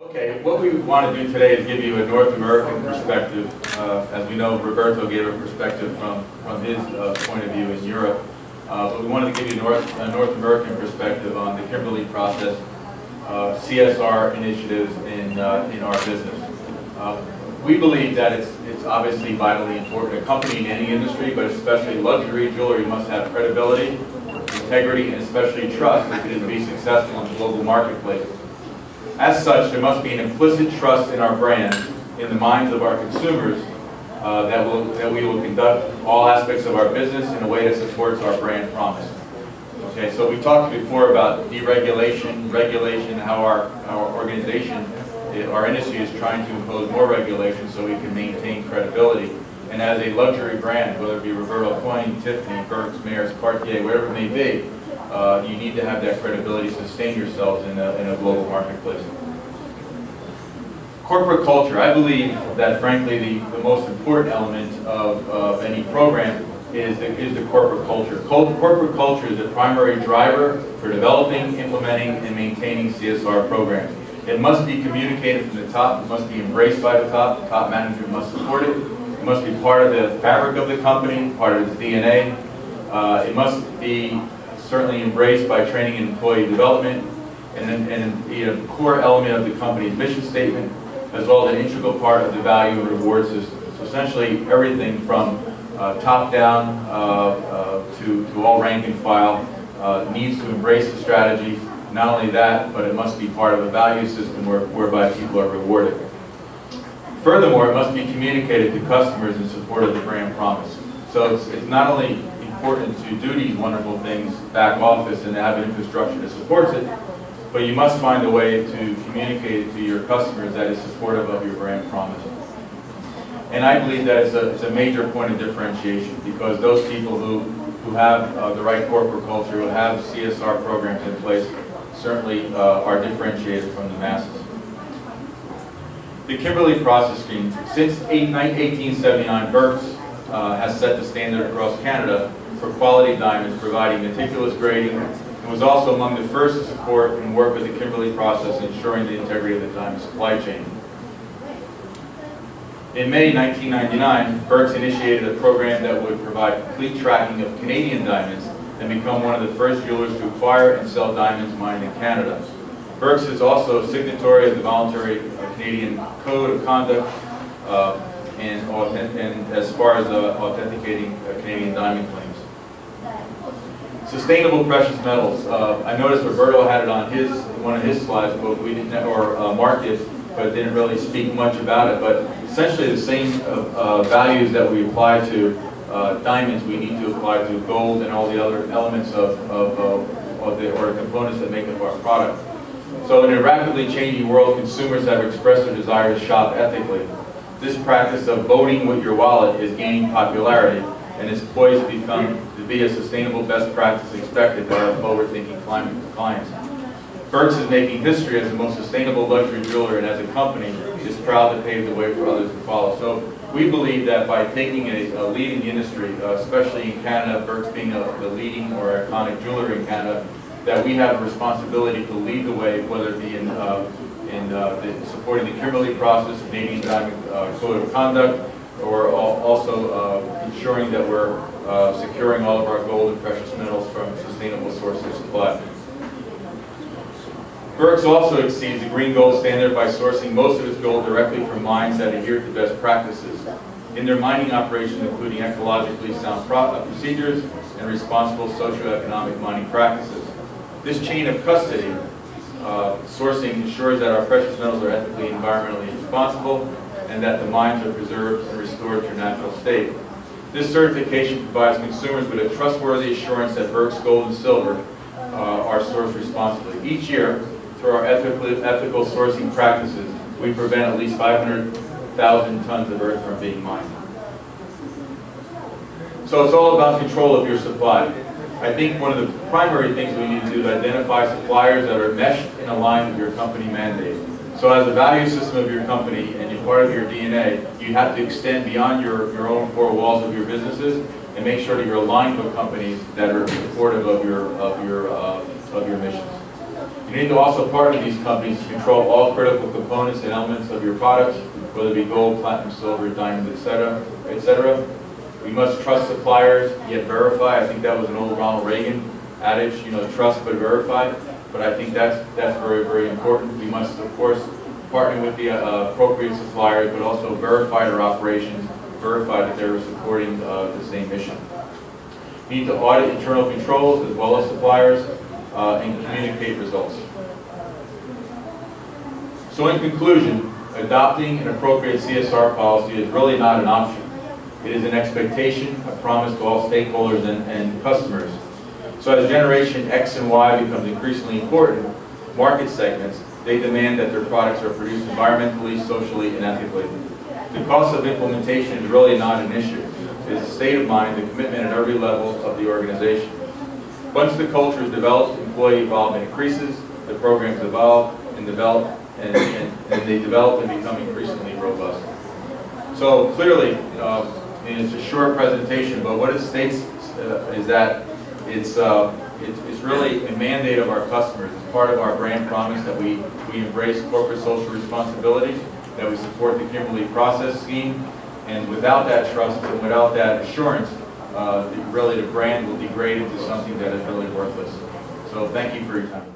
Okay, what we want to do today is give you a North American perspective. As we know, Roberto gave a perspective from his point of view in Europe. But we wanted to give you a North American perspective on the Kimberley process, CSR initiatives in our business. We believe that it's obviously vitally important. A company in any industry, but especially luxury jewelry, must have credibility, integrity, and especially trust if it is to be successful in the global marketplace. As such, there must be an implicit trust in our brand, in the minds of our consumers, that we will conduct all aspects of our business in a way that supports our brand promise. Okay, so we talked before about deregulation, regulation, how our organization, our industry is trying to impose more regulation so we can maintain credibility. And as a luxury brand, whether it be Roberto Coin, Tiffany, Birks Mayors, Cartier, whatever it may be, you need to have that credibility to sustain yourselves in a global marketplace. Corporate culture. I believe that, frankly, the most important element of any program is the corporate culture. Corporate culture is the primary driver for developing, implementing, and maintaining CSR programs. It must be communicated from the top. It must be embraced by the top. The top management must support it. It must be part of the fabric of the company, part of its DNA. It must be certainly embraced by training and employee development, and be a core element of the company's mission statement, as well as an integral part of the value and reward system. So essentially everything from top down to all rank and file needs to embrace the strategy. Not only that, but it must be part of a value system whereby people are rewarded. Furthermore, it must be communicated to customers in support of the brand promise. So it's not only important to do these wonderful things back office and have an infrastructure that supports it, but you must find a way to communicate it to your customers that is supportive of your brand promise. And I believe that it's a major point of differentiation, because those people who have the right corporate culture, who have CSR programs in place, certainly are differentiated from the masses. The Kimberley process scheme. Since 1879, Birks has set the standard across Canada for quality diamonds, providing meticulous grading, and was also among the first to support and work with the Kimberley process, ensuring the integrity of the diamond supply chain. In May 1999, Birks initiated a program that would provide complete tracking of Canadian diamonds and become one of the first jewelers to acquire and sell diamonds mined in Canada. Birks is also a signatory of the voluntary Canadian Code of Conduct and as far as authenticating Canadian diamond claims. Sustainable precious metals. I noticed Roberto had it on one of his slides, but we didn't, or marked it, but didn't really speak much about it. But essentially the same values that we apply to diamonds, we need to apply to gold and all the other elements of the components that make up our product. So in a rapidly changing world, consumers have expressed their desire to shop ethically. This practice of voting with your wallet is gaining popularity, and is poised to be a sustainable best practice expected by our forward-thinking clients. Birks is making history as the most sustainable luxury jeweler, and as a company is proud to pave the way for others to follow. So we believe that by taking a lead in the industry, especially in Canada, Birks being the leading or iconic jeweler in Canada, that we have a responsibility to lead the way, whether it be in supporting the Kimberley process, Canadian Diamond Code of Conduct, or also ensuring that we're securing all of our gold and precious metals from sustainable sources of supply. Birks also exceeds the green gold standard by sourcing most of its gold directly from mines that adhere to best practices in their mining operations, including ecologically sound procedures and responsible socioeconomic mining practices. This chain of custody sourcing ensures that our precious metals are ethically and environmentally responsible, and that the mines are preserved and restored to their natural state. This certification provides consumers with a trustworthy assurance that Birks gold and silver are sourced responsibly. Each year, through our ethical sourcing practices, we prevent at least 500,000 tons of earth from being mined. So it's all about control of your supply. I think one of the primary things we need to do is identify suppliers that are meshed and aligned with your company mandate. So as a value system of your company and you're part of your DNA, you have to extend beyond your own four walls of your businesses and make sure that you're aligned with companies that are supportive of your missions. You need to also partner with these companies to control all critical components and elements of your products, whether it be gold, platinum, silver, diamonds, etc., etc. We must trust suppliers, yet verify. I think that was an old Ronald Reagan adage, you know, trust but verify. But I think that's very, very important. We must, of course, partner with the appropriate suppliers, but also verify their operations, verify that they're supporting the same mission. We need to audit internal controls as well as suppliers and communicate results. So in conclusion, adopting an appropriate CSR policy is really not an option. It is an expectation, a promise to all stakeholders and customers. So as Generation X and Y becomes increasingly important market segments, they demand that their products are produced environmentally, socially, and ethically. The cost of implementation is really not an issue. It is a state of mind, the commitment at every level of the organization. Once the culture is developed, employee involvement increases, the programs evolve and develop, and they develop and become increasingly robust. So clearly, and it's a short presentation, but what it states is that it's really a mandate of our customers. It's part of our brand promise that we embrace corporate social responsibility, that we support the Kimberly process scheme, and without that trust and without that assurance, really the brand will degrade into something that is really worthless. So thank you for your time.